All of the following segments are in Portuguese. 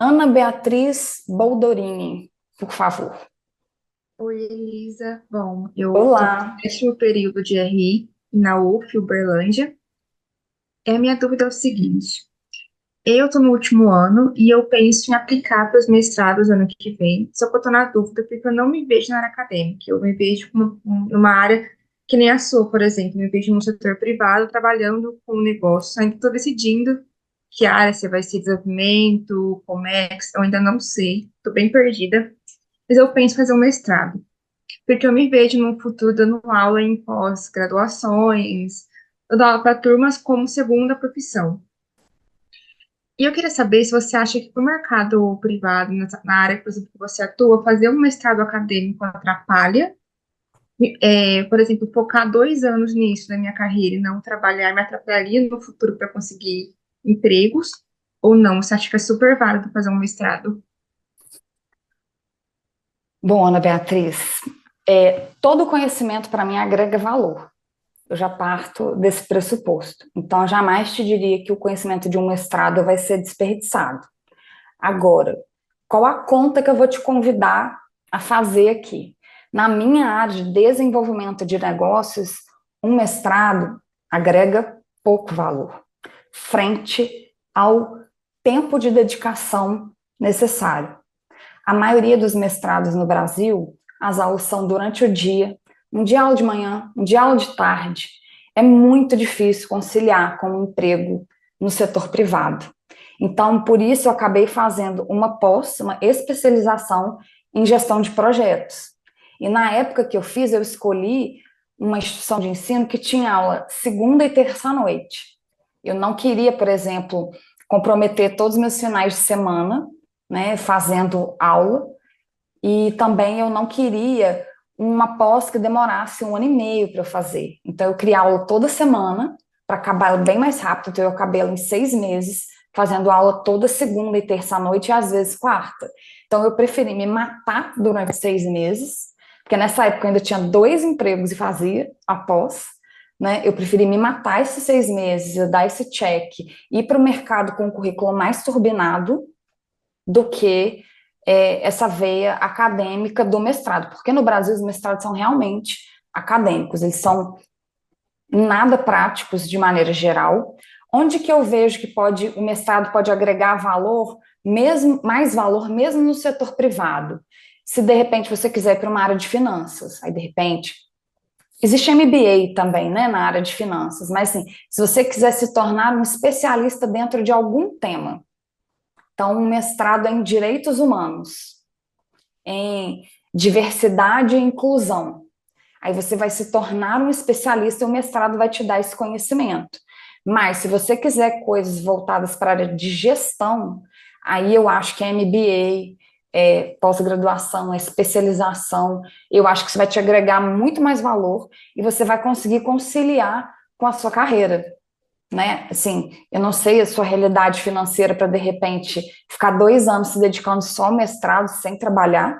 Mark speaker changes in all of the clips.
Speaker 1: Ana Beatriz Boldorini, por favor.
Speaker 2: Oi, Elisa. Bom, eu estou no
Speaker 1: Olá.
Speaker 2: 10º período de RI na UF, Uberlândia. A minha dúvida é o seguinte: eu estou no último ano e eu penso em aplicar para os mestrados ano que vem, só que eu estou na dúvida porque eu não me vejo na área acadêmica. Eu me vejo numa área que nem a sua, por exemplo. Eu me vejo no setor privado trabalhando com um negócio. Ainda estou decidindo que área, se vai ser desenvolvimento, Comex, eu ainda não sei. Estou bem perdida. Mas eu penso em fazer um mestrado. Porque eu me vejo no futuro dando aula em pós-graduações, eu dou aula para turmas como segunda profissão. E eu queria saber se você acha que para o mercado privado, na área, por exemplo, que você atua, fazer um mestrado acadêmico atrapalha. Por exemplo, focar 2 anos nisso na minha carreira e não trabalhar me atrapalharia no futuro para conseguir empregos, ou não? Você acha que é super válido fazer um mestrado?
Speaker 1: Bom, Ana Beatriz, todo conhecimento para mim agrega valor. Eu já parto desse pressuposto. Então, eu jamais te diria que o conhecimento de um mestrado vai ser desperdiçado. Agora, qual a conta que eu vou te convidar a fazer aqui? Na minha área de desenvolvimento de negócios, um mestrado agrega pouco valor, frente ao tempo de dedicação necessário. A maioria dos mestrados no Brasil, as aulas são durante o dia, um dia aula de manhã, um dia aula de tarde. É muito difícil conciliar com um emprego no setor privado. Então, por isso, eu acabei fazendo uma especialização em gestão de projetos. E na época que eu fiz, eu escolhi uma instituição de ensino que tinha aula segunda e terça à noite. Eu não queria, por exemplo, comprometer todos os meus finais de semana, né, fazendo aula, e também eu não queria uma pós que demorasse 1 ano e meio para eu fazer. Então, eu criei aula toda semana para acabar ela bem mais rápido. Então, eu acabei ela em 6 meses, fazendo aula toda segunda e terça à noite e às vezes quarta. Então, eu preferi me matar durante 6 meses, porque nessa época eu ainda tinha 2 empregos e fazia a pós, né? Eu preferi me matar esses 6 meses, dar esse check, ir para o mercado com um currículo mais turbinado do que essa veia acadêmica do mestrado, porque no Brasil os mestrados são realmente acadêmicos, eles são nada práticos de maneira geral. Onde que eu vejo que o mestrado pode agregar valor, mesmo mais valor, mesmo no setor privado? Se de repente você quiser ir para uma área de finanças, aí de repente existe MBA também, né, na área de finanças, mas assim, se você quiser se tornar um especialista dentro de algum tema, então, um mestrado em direitos humanos, em diversidade e inclusão. Aí você vai se tornar um especialista e o mestrado vai te dar esse conhecimento. Mas se você quiser coisas voltadas para a área de gestão, aí eu acho que é MBA, pós-graduação, especialização, eu acho que isso vai te agregar muito mais valor e você vai conseguir conciliar com a sua carreira, né? Assim, eu não sei a sua realidade financeira para de repente ficar 2 anos se dedicando só ao mestrado sem trabalhar,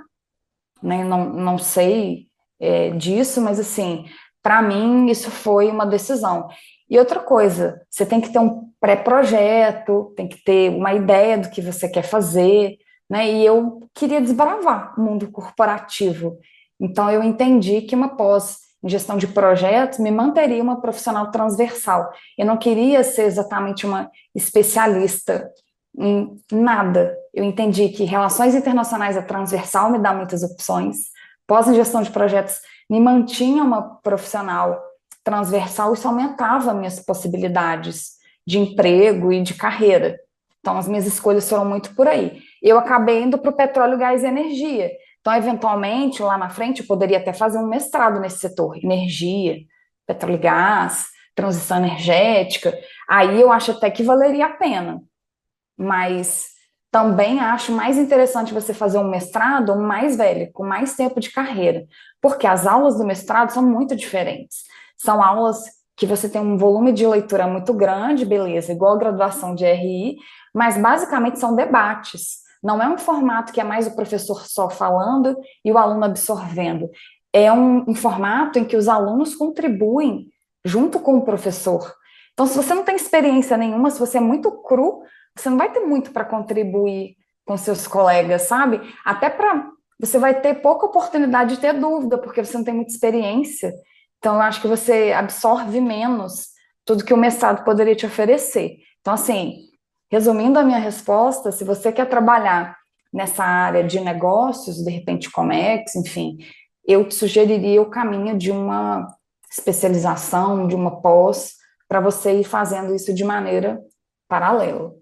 Speaker 1: né? Não sei disso, mas assim, para mim isso foi uma decisão. E outra coisa, você tem que ter um pré-projeto, tem que ter uma ideia do que você quer fazer, né? E eu queria desbravar o mundo corporativo. Então eu entendi que uma pós em gestão de projetos me manteria uma profissional transversal. Eu não queria ser exatamente uma especialista em nada. Eu entendi que relações internacionais é transversal, me dá muitas opções. Pós em gestão de projetos me mantinha uma profissional transversal, isso aumentava minhas possibilidades de emprego e de carreira. Então, as minhas escolhas foram muito por aí. Eu acabei indo para o petróleo, gás e energia. Então, eventualmente, lá na frente, eu poderia até fazer um mestrado nesse setor, energia, petróleo e gás, transição energética. Aí eu acho até que valeria a pena, mas também acho mais interessante você fazer um mestrado mais velho, com mais tempo de carreira, porque as aulas do mestrado são muito diferentes. São aulas que você tem um volume de leitura muito grande, beleza, igual a graduação de RI, mas basicamente são debates. Não é um formato que é mais o professor só falando e o aluno absorvendo. É um formato em que os alunos contribuem junto com o professor. Então, se você não tem experiência nenhuma, se você é muito cru, você não vai ter muito para contribuir com seus colegas, sabe? Até para você vai ter pouca oportunidade de ter dúvida, porque você não tem muita experiência. Então, eu acho que você absorve menos tudo que o mestrado poderia te oferecer. Então, assim, resumindo a minha resposta, se você quer trabalhar nessa área de negócios, de repente Comex, enfim, eu te sugeriria o caminho de uma especialização, de uma pós, para você ir fazendo isso de maneira paralela.